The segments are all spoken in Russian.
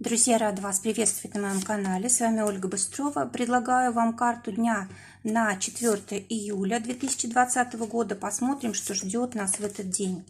Друзья, рада вас приветствовать на моем канале. С вами Ольга Быстрова. Предлагаю вам карту дня на 4 июля 2020 года. Посмотрим, что ждет нас в этот день.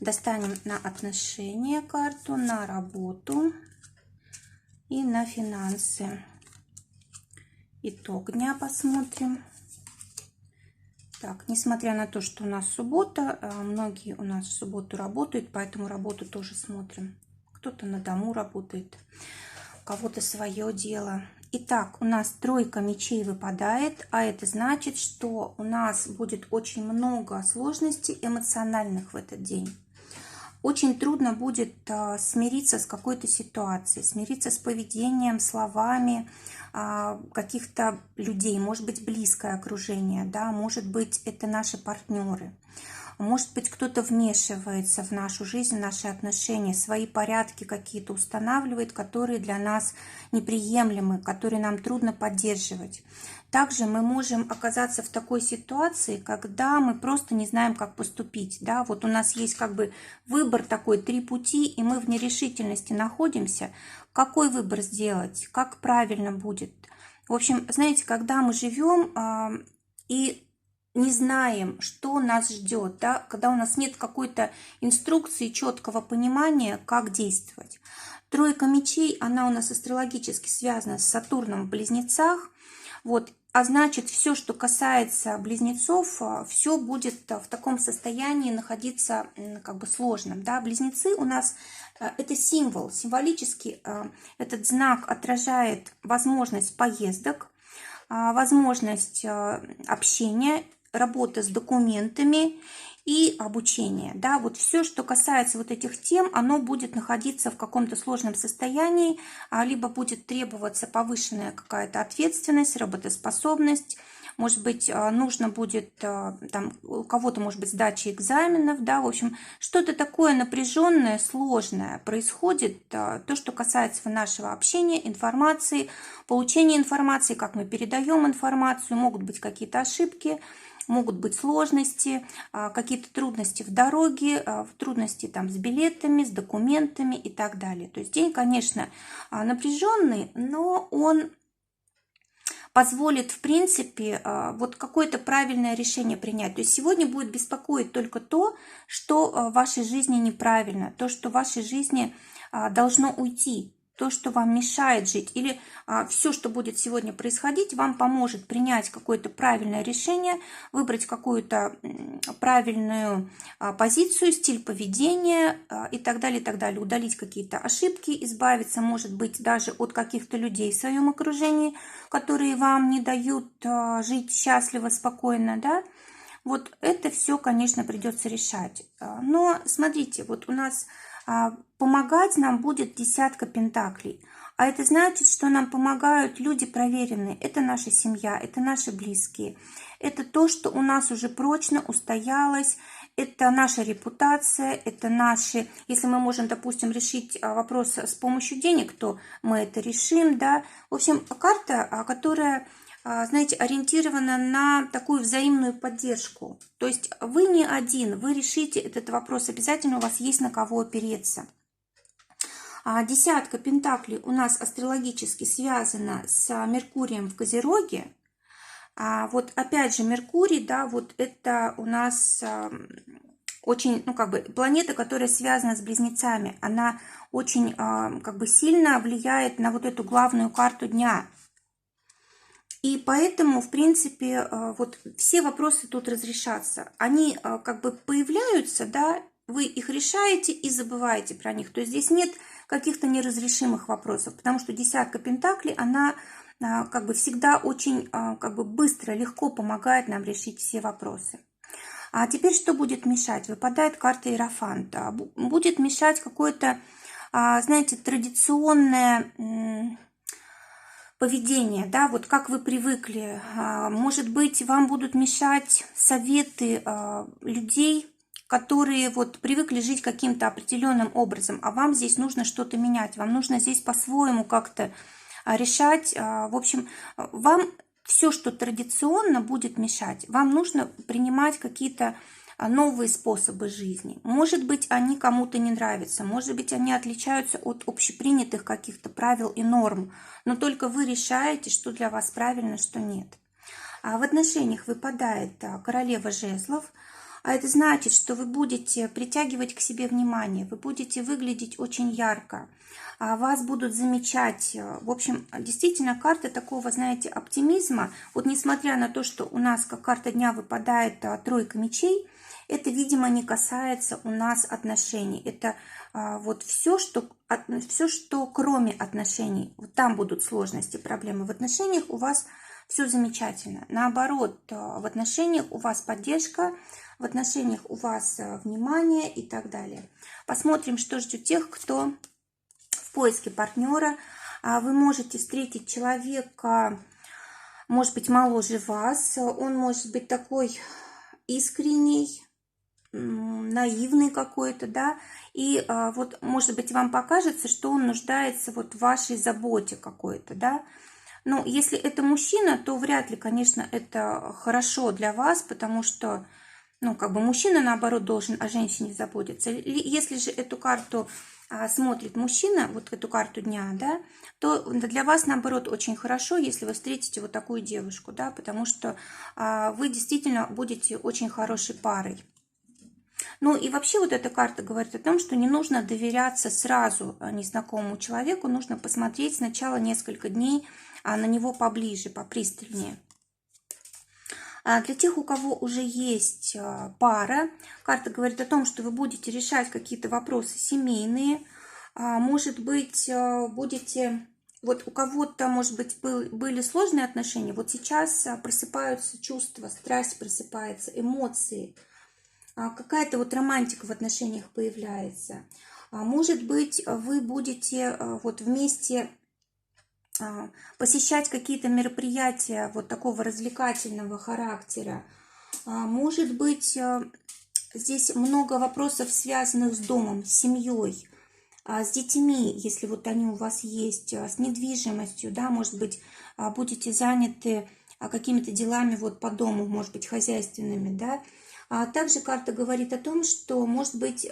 Достанем на отношения карту, на работу и на финансы. Итог дня посмотрим. Так, несмотря на то, что у нас суббота, многие у нас в субботу работают, поэтому работу тоже смотрим. Кто-то на дому работает, у кого-то свое дело. Итак, у нас тройка мечей выпадает, а это значит, что у нас будет очень много сложностей эмоциональных в этот день. Очень трудно будет смириться с какой-то ситуацией, смириться с поведением, словами каких-то людей, может быть, близкое окружение, да, может быть, это наши партнеры. Может быть, кто-то вмешивается в нашу жизнь, в наши отношения, свои порядки какие-то устанавливает, которые для нас неприемлемы, которые нам трудно поддерживать. Также мы можем оказаться в такой ситуации, когда мы просто не знаем, как поступить. Да? Вот у нас есть как бы выбор такой, 3 пути, и мы в нерешительности находимся. Какой выбор сделать? Как правильно будет? В общем, знаете, когда мы живем и не знаем, что нас ждет, да, когда у нас нет какой-то инструкции, четкого понимания, как действовать. Тройка мечей, она у нас астрологически связана с Сатурном в Близнецах, вот, а значит, все, что касается близнецов, все будет в таком состоянии находиться как бы сложным, да. Близнецы у нас это символ, символически этот знак отражает возможность поездок, возможность общения, работа с документами и обучение. Да, вот все, что касается вот этих тем, оно будет находиться в каком-то сложном состоянии, либо будет требоваться повышенная какая-то ответственность, работоспособность. Может быть, нужно будет, там, у кого-то, может быть, сдача экзаменов, да, в общем, что-то такое напряженное, сложное происходит, то, что касается нашего общения, информации, получения информации, как мы передаем информацию, могут быть какие-то ошибки, могут быть сложности, какие-то трудности в дороге, трудности там с билетами, с документами и так далее. То есть день, конечно, напряженный, но он позволит, в принципе, вот какое-то правильное решение принять. То есть сегодня будет беспокоить только то, что в вашей жизни неправильно, то, что в вашей жизни должно уйти, то, что вам мешает жить, или все, что будет сегодня происходить, вам поможет принять какое-то правильное решение, выбрать какую-то правильную позицию, стиль поведения и так далее, удалить какие-то ошибки, избавиться, может быть, даже от каких-то людей в своем окружении, которые вам не дают жить счастливо, спокойно, да. Вот это все, конечно, придется решать. Но смотрите, вот у нас помогать нам будет 10 пентаклей. А это значит, что нам помогают люди проверенные. Это наша семья, это наши близкие. Это то, что у нас уже прочно устоялось. Это наша репутация, это наши... Если мы можем, допустим, решить вопрос с помощью денег, то мы это решим, да. В общем, карта, которая, знаете, ориентирована на такую взаимную поддержку. То есть вы не один, вы решите этот вопрос, обязательно у вас есть на кого опереться. 10 пентаклей у нас астрологически связана с Меркурием в Козероге. Вот опять же Меркурий, да, вот это у нас очень, ну, как бы планета, которая связана с Близнецами. Она очень, как бы, сильно влияет на вот эту главную карту дня. И поэтому, в принципе, вот все вопросы тут разрешатся. Они как бы появляются, да, вы их решаете и забываете про них. То есть здесь нет каких-то неразрешимых вопросов, потому что 10 пентаклей, она как бы всегда очень как бы быстро, легко помогает нам решить все вопросы. А теперь что будет мешать? Выпадает карта Иерофанта. Будет мешать какое-то, знаете, традиционное поведение, да, вот как вы привыкли. Может быть, вам будут мешать советы людей, которые вот привыкли жить каким-то определенным образом, а вам здесь нужно что-то менять, вам нужно здесь по-своему как-то решать. В общем, вам все, что традиционно, будет мешать. Вам нужно принимать какие-то новые способы жизни. Может быть, они кому-то не нравятся, может быть, они отличаются от общепринятых каких-то правил и норм, но только вы решаете, что для вас правильно, что нет. А в отношениях выпадает королева жезлов, а это значит, что вы будете притягивать к себе внимание, вы будете выглядеть очень ярко, вас будут замечать. В общем, действительно, карта такого, знаете, оптимизма. Вот несмотря на то, что у нас как карта дня выпадает тройка мечей, это, видимо, не касается у нас отношений. Это вот все, что кроме отношений. Вот там будут сложности, проблемы. В отношениях у вас все замечательно. Наоборот, в отношениях у вас поддержка, в отношениях у вас внимание и так далее. Посмотрим, что ждет тех, кто в поиске партнера. Вы можете встретить человека, может быть, моложе вас. Он может быть такой искренний, наивный какой-то, да, и вот, может быть, вам покажется, что он нуждается вот в вашей заботе какой-то, да. Но если это мужчина, то вряд ли, конечно, это хорошо для вас, потому что, ну, как бы мужчина, наоборот, должен о женщине заботиться. Если же эту карту смотрит мужчина, вот эту карту дня, да, то для вас, наоборот, очень хорошо, если вы встретите вот такую девушку, да, потому что вы действительно будете очень хорошей парой. Ну и вообще вот эта карта говорит о том, что не нужно доверяться сразу незнакомому человеку, нужно посмотреть сначала несколько дней на него поближе, попристальнее. Для тех, у кого уже есть пара, карта говорит о том, что вы будете решать какие-то вопросы семейные, может быть, будете... Вот у кого-то, может быть, были сложные отношения, вот сейчас просыпаются чувства, страсть просыпается, эмоции, какая-то вот романтика в отношениях появляется. Может быть, вы будете вот вместе посещать какие-то мероприятия вот такого развлекательного характера. Может быть, здесь много вопросов, связанных с домом, с семьей, с детьми, если вот они у вас есть, с недвижимостью, да, может быть, будете заняты какими-то делами вот по дому, может быть, хозяйственными, да. Также карта говорит о том, что, может быть,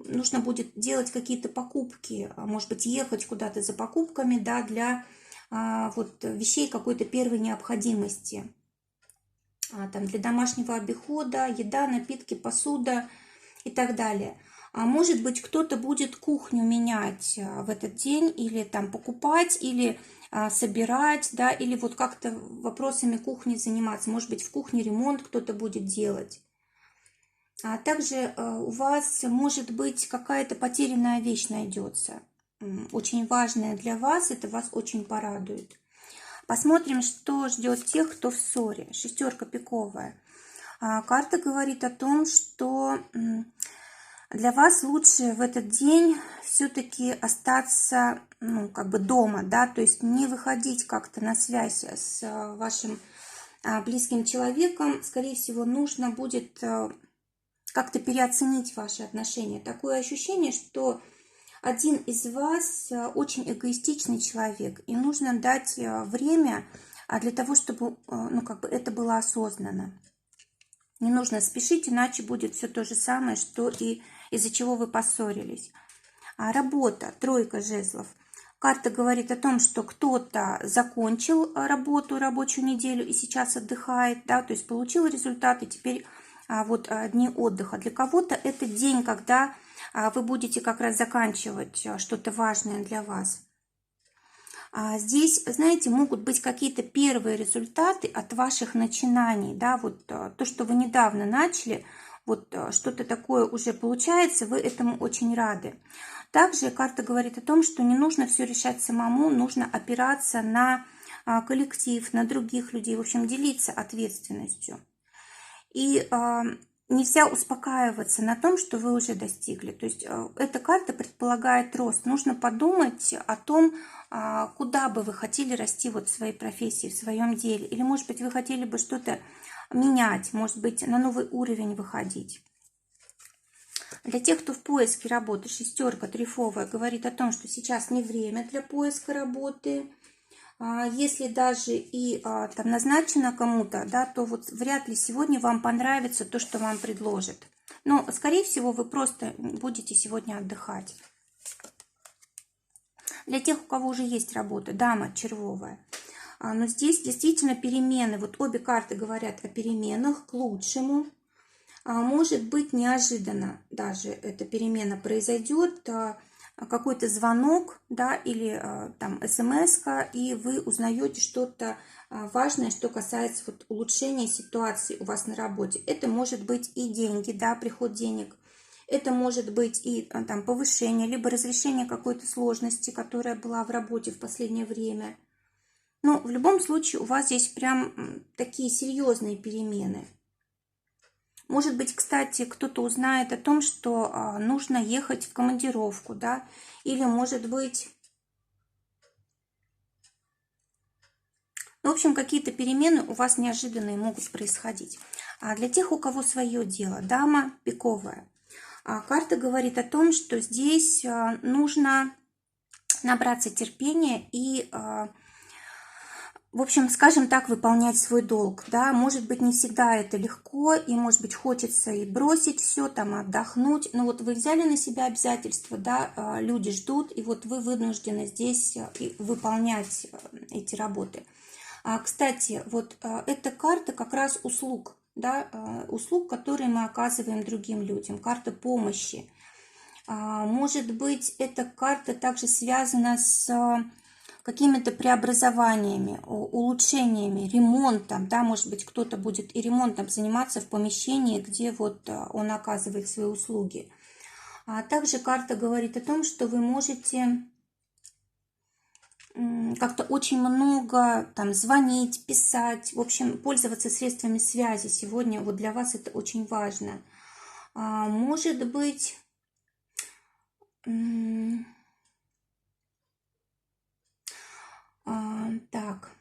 нужно будет делать какие-то покупки, может быть, ехать куда-то за покупками, да, для вот вещей какой-то первой необходимости, там, для домашнего обихода, еда, напитки, посуда и так далее. Может быть, кто-то будет кухню менять в этот день, или там покупать, или собирать, да, или вот как-то вопросами кухни заниматься. Может быть, в кухне ремонт кто-то будет делать. Также у вас, может быть, какая-то потерянная вещь найдется. Очень важная для вас, это вас очень порадует. Посмотрим, что ждет тех, кто в ссоре. Шестерка пиковая. Карта говорит о том, что для вас лучше в этот день все-таки остаться, ну, как бы дома, да, то есть не выходить как-то на связь с вашим близким человеком. Скорее всего, нужно будет как-то переоценить ваши отношения. Такое ощущение, что один из вас очень эгоистичный человек, и нужно дать время для того, чтобы, ну, как бы это было осознанно. Не нужно спешить, иначе будет все то же самое, что и из-за чего вы поссорились. Работа, тройка жезлов. Карта говорит о том, что кто-то закончил работу, рабочую неделю и сейчас отдыхает, да, то есть получил результат, и теперь вот дни отдыха. Для кого-то это день, когда вы будете как раз заканчивать что-то важное для вас. Здесь, знаете, могут быть какие-то первые результаты от ваших начинаний, да, вот то, что вы недавно начали, вот что-то такое уже получается, вы этому очень рады. Также карта говорит о том, что не нужно все решать самому, нужно опираться на коллектив, на других людей, в общем, делиться ответственностью. И нельзя успокаиваться на том, что вы уже достигли. То есть эта карта предполагает рост. Нужно подумать о том, куда бы вы хотели расти вот в своей профессии, в своем деле. Или, может быть, вы хотели бы что-то менять, может быть, на новый уровень выходить. Для тех, кто в поиске работы, шестерка трефовая говорит о том, что сейчас не время для поиска работы. Если даже и там назначено кому-то, да, то вот вряд ли сегодня вам понравится то, что вам предложат. Но, скорее всего, вы просто будете сегодня отдыхать. Для тех, у кого уже есть работа, дама червовая. Но здесь действительно перемены. Вот обе карты говорят о переменах к лучшему. Может быть, неожиданно даже эта перемена произойдет. Какой-то звонок, да, или там смс-ка, и вы узнаете что-то важное, что касается вот улучшения ситуации у вас на работе. Это может быть и деньги, да, приход денег. Это может быть и там повышение, либо разрешение какой-то сложности, которая была в работе в последнее время. Но в любом случае у вас здесь прям такие серьезные перемены. Может быть, кстати, кто-то узнает о том, что нужно ехать в командировку, да, или, может быть, ну, в общем, какие-то перемены у вас неожиданные могут происходить. А для тех, у кого свое дело, дама пиковая, карта говорит о том, что здесь нужно набраться терпения и, в общем, скажем так, выполнять свой долг, да, может быть, не всегда это легко, и, может быть, хочется и бросить все, там, отдохнуть, но вот вы взяли на себя обязательства, да, люди ждут, и вот вы вынуждены здесь выполнять эти работы. Кстати, вот эта карта как раз услуг, да, услуг, которые мы оказываем другим людям, карта помощи. Может быть, эта карта также связана с какими-то преобразованиями, улучшениями, ремонтом, да, может быть, кто-то будет и ремонтом заниматься в помещении, где вот он оказывает свои услуги. А также карта говорит о том, что вы можете как-то очень много там звонить, писать, в общем, пользоваться средствами связи. Сегодня вот для вас это очень важно. Может быть, так.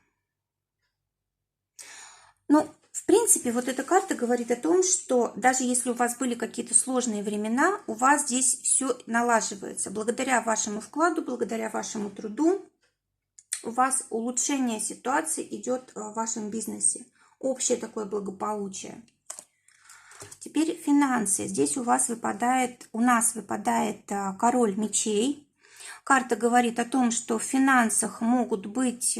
Ну, в принципе, вот эта карта говорит о том, что даже если у вас были какие-то сложные времена, у вас здесь все налаживается. Благодаря вашему вкладу, благодаря вашему труду, у вас улучшение ситуации идет в вашем бизнесе. Общее такое благополучие. Теперь финансы. Здесь у нас выпадает король мечей. Карта говорит о том, что в финансах могут быть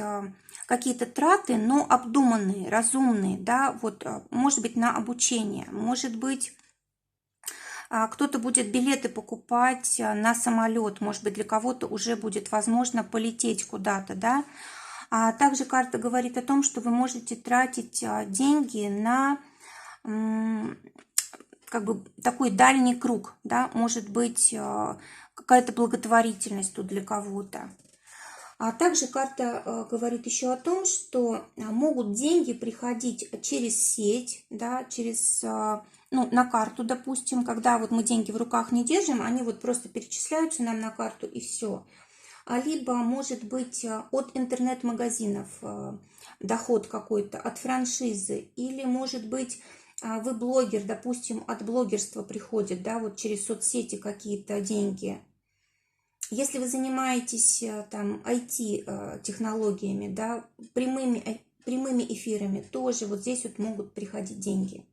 какие-то траты, но обдуманные, разумные, да, вот, может быть, на обучение, может быть, кто-то будет билеты покупать на самолет, может быть, для кого-то уже будет возможно полететь куда-то, да. А также карта говорит о том, что вы можете тратить деньги на как бы такой дальний круг, да, может быть, какая-то благотворительность тут для кого-то. А также карта говорит еще о том, что могут деньги приходить через сеть, да, через, ну, на карту, допустим, когда вот мы деньги в руках не держим, они вот просто перечисляются нам на карту и все. Либо, может быть, от интернет-магазинов доход какой-то, от франшизы, или, может быть, вы блогер, допустим, от блогерства приходит, да, вот через соцсети какие-то деньги. Если вы занимаетесь там IT-технологиями, да, прямыми эфирами, тоже вот здесь вот могут приходить деньги.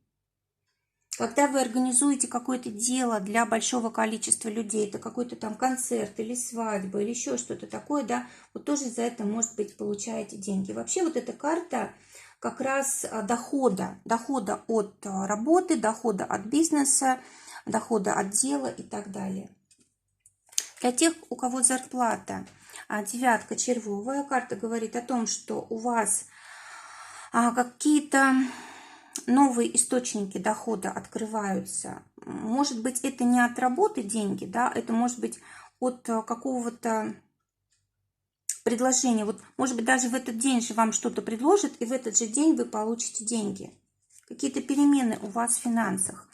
Когда вы организуете какое-то дело для большого количества людей, это какой-то там концерт или свадьба или еще что-то такое, да, вот тоже за это, может быть, получаете деньги. Вообще вот эта карта как раз дохода от работы, дохода от бизнеса, дохода от дела и так далее. Для тех, у кого зарплата, девятка червовая, карта говорит о том, что у вас какие-то новые источники дохода открываются. Может быть, это не от работы деньги, да, это может быть от какого-то предложения. Вот, может быть, даже в этот день же вам что-то предложат, и в этот же день вы получите деньги. Какие-то перемены у вас в финансах.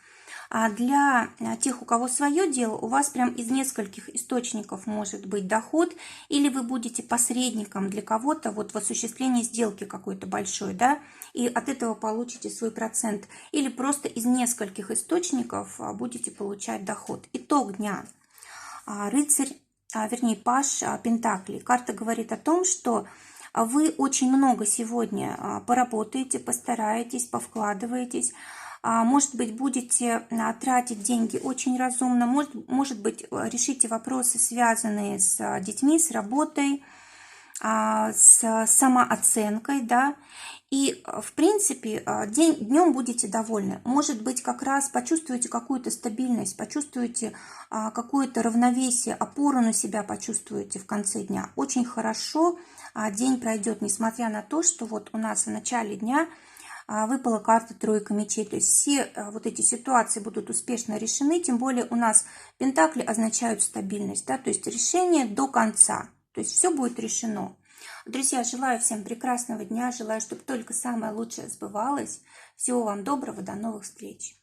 А для тех, у кого свое дело, у вас прям из нескольких источников может быть доход, или вы будете посредником для кого-то вот в осуществлении сделки какой-то большой, да, и от этого получите свой процент, или просто из нескольких источников будете получать доход. Итог дня. Рыцарь, вернее, паж пентаклей. Карта говорит о том, что вы очень много сегодня поработаете, постараетесь, повкладываетесь, Может быть, будете тратить деньги очень разумно, может быть, решите вопросы, связанные с детьми, с работой, с самооценкой, да, и, в принципе, днем будете довольны. Может быть, как раз почувствуете какую-то стабильность, почувствуете какое-то равновесие, опору на себя почувствуете в конце дня. Очень хорошо день пройдет, несмотря на то, что вот у нас в начале дня выпала карта тройка мечей. То есть все вот эти ситуации будут успешно решены, тем более у нас пентакли означают стабильность, да, то есть решение до конца. То есть все будет решено. Друзья, желаю всем прекрасного дня, желаю, чтобы только самое лучшее сбывалось. Всего вам доброго, до новых встреч.